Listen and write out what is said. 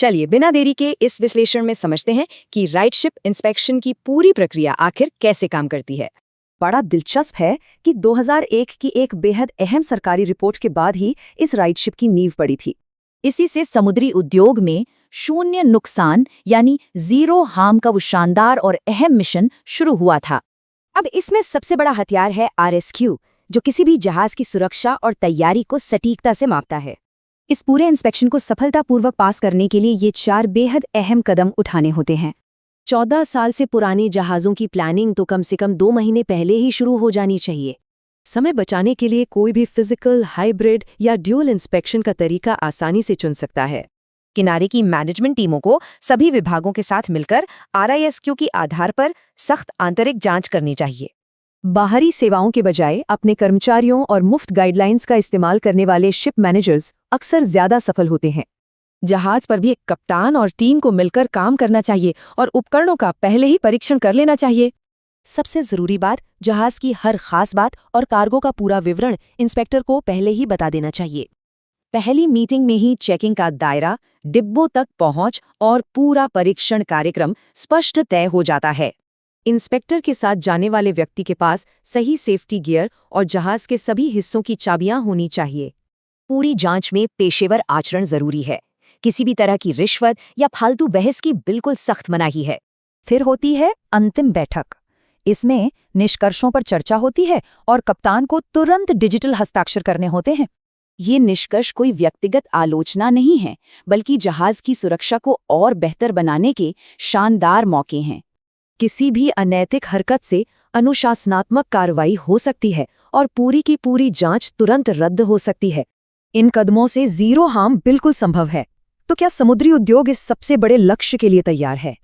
चलिए बिना देरी के इस विश्लेषण में समझते हैं कि राइट शिप इंस्पेक्शन की पूरी प्रक्रिया आखिर कैसे काम करती है। बड़ा दिलचस्प है कि 2001 की एक बेहद अहम सरकारी रिपोर्ट के बाद ही इस राइट शिप की नींव पड़ी थी। इसी से समुद्री उद्योग में शून्य नुकसान यानी जीरो हार्म का वो शानदार और अहम मिशन शुरू हुआ था। अब इसमें सबसे बड़ा हथियार है RSQ, जो किसी भी जहाज की सुरक्षा और तैयारी को सटीकता से मापता है। इस पूरे इंस्पेक्शन को सफलतापूर्वक पास करने के लिए ये 4 बेहद अहम कदम उठाने होते हैं। 14 साल से पुराने जहाज़ों की प्लानिंग तो कम से कम 2 महीने पहले ही शुरू हो जानी चाहिए। समय बचाने के लिए कोई भी फिजिकल, हाइब्रिड या ड्यूअल इंस्पेक्शन का तरीका आसानी से चुन सकता है। किनारे की मैनेजमेंट टीमों को सभी विभागों के साथ मिलकर RISQ के आधार पर सख्त आंतरिक जांच करनी चाहिए। बाहरी सेवाओं के बजाय अपने कर्मचारियों और मुफ्त गाइडलाइंस का इस्तेमाल करने वाले शिप मैनेजर्स अक्सर ज्यादा सफल होते हैं। जहाज पर भी एक कप्तान और टीम को मिलकर काम करना चाहिए और उपकरणों का पहले ही परीक्षण कर लेना चाहिए। सबसे जरूरी बात, जहाज की हर खास बात और कार्गो का पूरा विवरण इंस्पेक्टर को पहले ही बता देना चाहिए। पहली मीटिंग में ही चेकिंग का दायरा, डिब्बों तक पहुंच और पूरा परीक्षण कार्यक्रम स्पष्ट तय हो जाता है। इंस्पेक्टर के साथ जाने वाले व्यक्ति के पास सही सेफ्टी गियर और जहाज के सभी हिस्सों की चाबियां होनी चाहिए। पूरी जांच में पेशेवर आचरण जरूरी है। किसी भी तरह की रिश्वत या फालतू बहस की बिल्कुल सख्त मनाही है। फिर होती है अंतिम बैठक। इसमें निष्कर्षों पर चर्चा होती है और कप्तान को तुरंत डिजिटल हस्ताक्षर करने होते हैं। ये निष्कर्ष कोई व्यक्तिगत आलोचना नहीं है, बल्कि जहाज की सुरक्षा को और बेहतर बनाने के शानदार मौके हैं। किसी भी अनैतिक हरकत से अनुशासनात्मक कार्रवाई हो सकती है और पूरी की पूरी जांच तुरंत रद्द हो सकती है। इन कदमों से जीरो हार्म बिल्कुल संभव है। तो क्या समुद्री उद्योग इस सबसे बड़े लक्ष्य के लिए तैयार है?